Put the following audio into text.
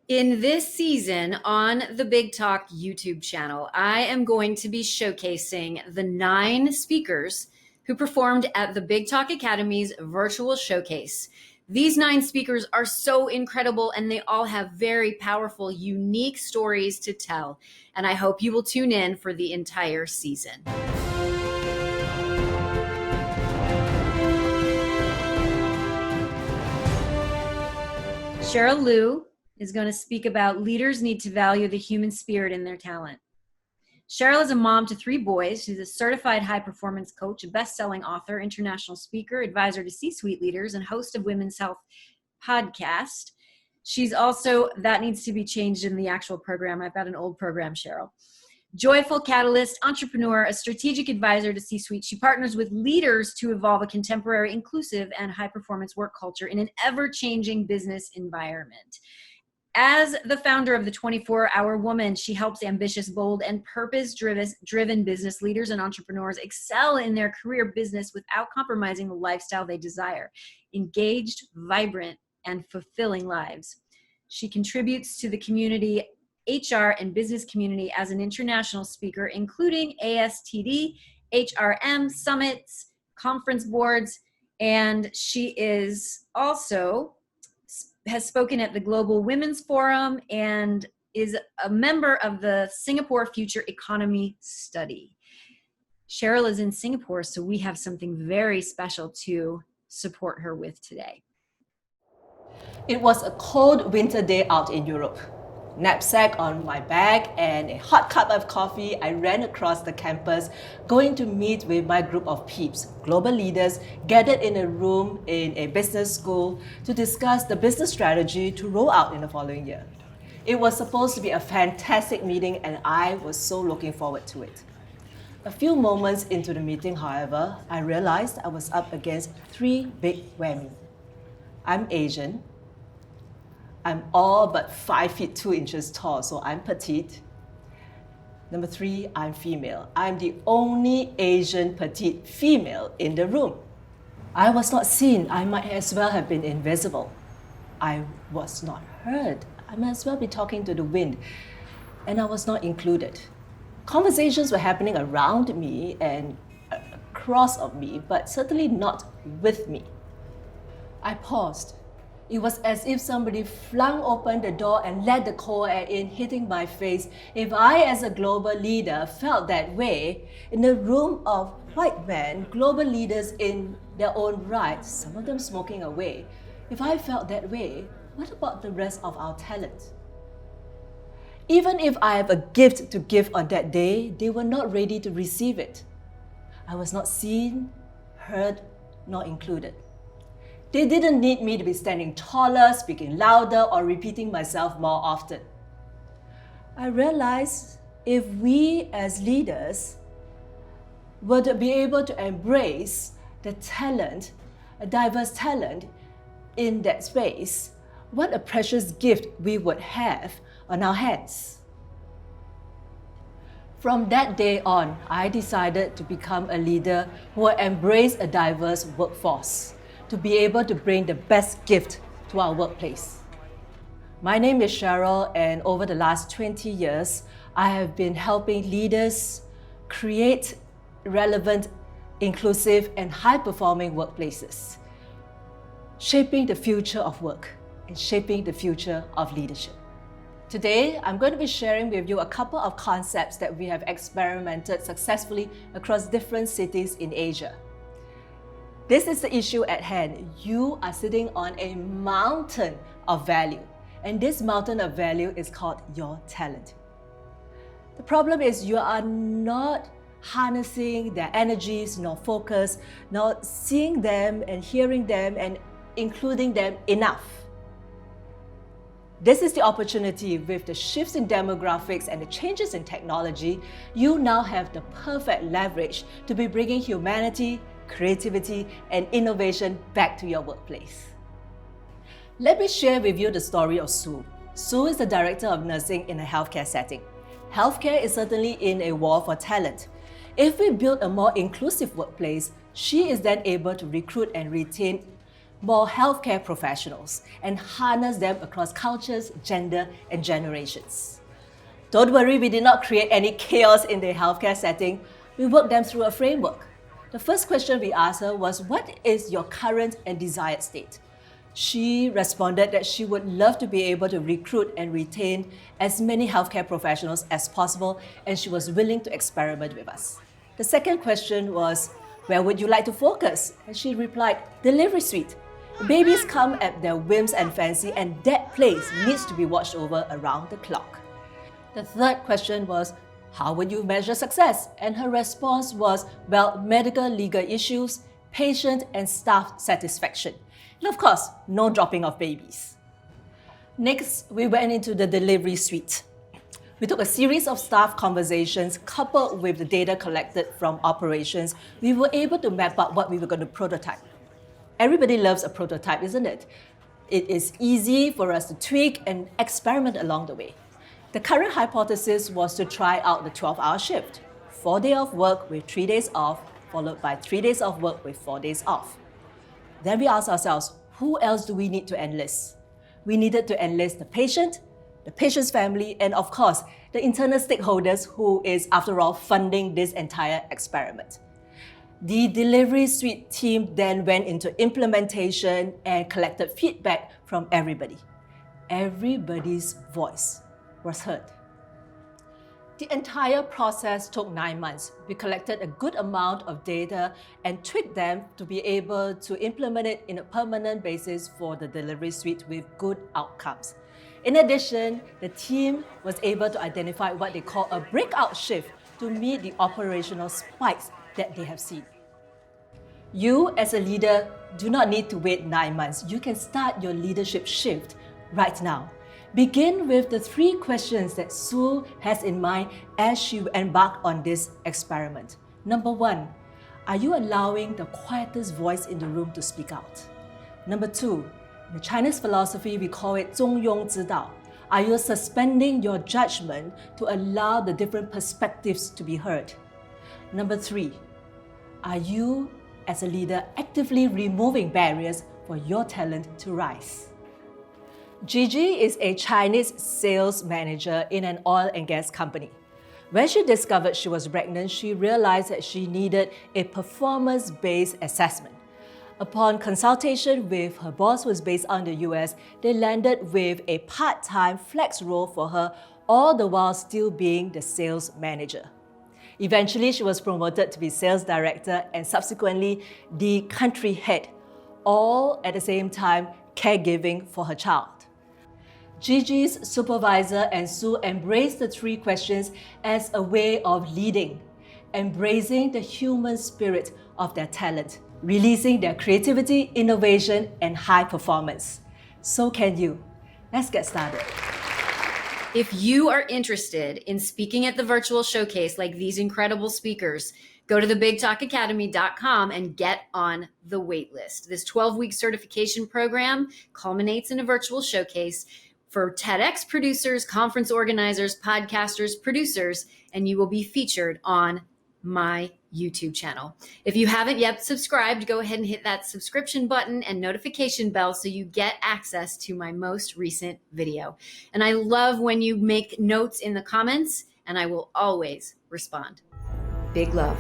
In this season on the Big Talk YouTube channel, I am going to be showcasing the 9 speakers who performed at the Big Talk Academy's virtual showcase. These 9 speakers are so incredible and they all have very powerful, unique stories to tell. And I hope you will tune in for the entire season. Cheryl Liew is going to speak about leaders need to value the human spirit in their talent. Cheryl is a mom to 3 boys. She's a certified high-performance coach, a best-selling author, international speaker, advisor to C-suite leaders, and host of Women's Health podcast. She's also, that needs to be changed in the actual program. I've got an old program, Cheryl. Joyful catalyst, entrepreneur, a strategic advisor to C-suite. She partners with leaders to evolve a contemporary, inclusive, and high-performance work culture in an ever-changing business environment. As the founder of the 24-Hour Woman, she helps ambitious, bold, and purpose-driven business leaders and entrepreneurs excel in their career business without compromising the lifestyle they desire. Engaged, vibrant, and fulfilling lives. She contributes to the community, HR and business community as an international speaker, including ASTD, HRM summits, conference boards, and she is also has spoken at the Global Women's Forum and is a member of the Singapore Future Economy Study. Cheryl is in Singapore, so we have something very special to support her with today. It was a cold winter day out in Europe. Knapsack on my back and a hot cup of coffee, I ran across the campus going to meet with my group of peeps, global leaders gathered in a room in a business school to discuss the business strategy to roll out in the following year. It was supposed to be a fantastic meeting and I was so looking forward to it. A few moments into the meeting, however, I realized I was up against 3 big whammies. I'm Asian. I'm all but 5 feet 2 inches tall, so I'm petite. Number 3, I'm female. I'm the only Asian petite female in the room. I was not seen. I might as well have been invisible. I was not heard. I might as well be talking to the wind. And I was not included. Conversations were happening around me and across of me, but certainly not with me. I paused. It was as if somebody flung open the door and let the cold air in, hitting my face. If I, as a global leader, felt that way, in a room of white men, global leaders in their own right, some of them smoking away, if I felt that way, what about the rest of our talent? Even if I have a gift to give on that day, they were not ready to receive it. I was not seen, heard, nor included. They didn't need me to be standing taller, speaking louder, or repeating myself more often. I realized if we as leaders were to be able to embrace the talent, a diverse talent in that space, what a precious gift we would have on our hands. From that day on, I decided to become a leader who will embrace a diverse workforce, to be able to bring the best gift to our workplace. My name is Cheryl, and over the last 20 years, I have been helping leaders create relevant, inclusive, and high-performing workplaces, shaping the future of work and shaping the future of leadership. Today, I'm going to be sharing with you a couple of concepts that we have experimented successfully across different cities in Asia. This is the issue at hand. You are sitting on a mountain of value, and this mountain of value is called your talent. The problem is you are not harnessing their energies, nor focus, nor seeing them and hearing them and including them enough. This is the opportunity. With the shifts in demographics and the changes in technology, you now have the perfect leverage to be bringing humanity, creativity, and innovation back to your workplace. Let me share with you the story of Sue. Sue is the director of nursing in a healthcare setting. Healthcare is certainly in a war for talent. If we build a more inclusive workplace, she is then able to recruit and retain more healthcare professionals, and harness them across cultures, gender, and generations. Don't worry, we did not create any chaos in the healthcare setting. We worked them through a framework. The first question we asked her was, what is your current and desired state? She responded that she would love to be able to recruit and retain as many healthcare professionals as possible, and she was willing to experiment with us. The second question was, where would you like to focus? And she replied, delivery suite. Babies come at their whims and fancy, and that place needs to be watched over around the clock. The third question was, how would you measure success? And her response was, well, medical legal issues, patient and staff satisfaction. And of course, no dropping of babies. Next, we went into the delivery suite. We took a series of staff conversations coupled with the data collected from operations. We were able to map out what we were going to prototype. Everybody loves a prototype, isn't it? It is easy for us to tweak and experiment along the way. The current hypothesis was to try out the 12-hour shift, 4 days of work with 3 days off, followed by 3 days of work with 4 days off. Then we asked ourselves, who else do we need to enlist? We needed to enlist the patient, the patient's family, and of course, the internal stakeholders who is, after all, funding this entire experiment. The delivery suite team then went into implementation and collected feedback from everybody. Everybody's voice was heard. The entire process took 9 months. We collected a good amount of data and tweaked them to be able to implement it in a permanent basis for the delivery suite with good outcomes. In addition, the team was able to identify what they call a breakout shift to meet the operational spikes that they have seen. You, as a leader, do not need to wait 9 months. You can start your leadership shift right now. Begin with the 3 questions that Sue has in mind as she embarked on this experiment. Number 1, are you allowing the quietest voice in the room to speak out? Number 2, in the Chinese philosophy, we call it 中庸之道. Are you suspending your judgment to allow the different perspectives to be heard? Number 3, are you, as a leader, actively removing barriers for your talent to rise? Gigi is a Chinese sales manager in an oil and gas company. When she discovered she was pregnant, she realized that she needed a performance-based assessment. Upon consultation with her boss, who is based on the US, they landed with a part-time flex role for her, all the while still being the sales manager. Eventually, she was promoted to be sales director and subsequently the country head, all at the same time caregiving for her child. Gigi's supervisor and Sue embraced the 3 questions as a way of leading, embracing the human spirit of their talent, releasing their creativity, innovation, and high performance. So can you. Let's get started. If you are interested in speaking at the virtual showcase like these incredible speakers, go to thebigtalkacademy.com and get on the wait list. This 12-week certification program culminates in a virtual showcase for TEDx producers, conference organizers, podcasters, producers, and you will be featured on my YouTube channel. If you haven't yet subscribed, go ahead and hit that subscription button and notification bell so you get access to my most recent video. And I love when you make notes in the comments, and I will always respond. Big love.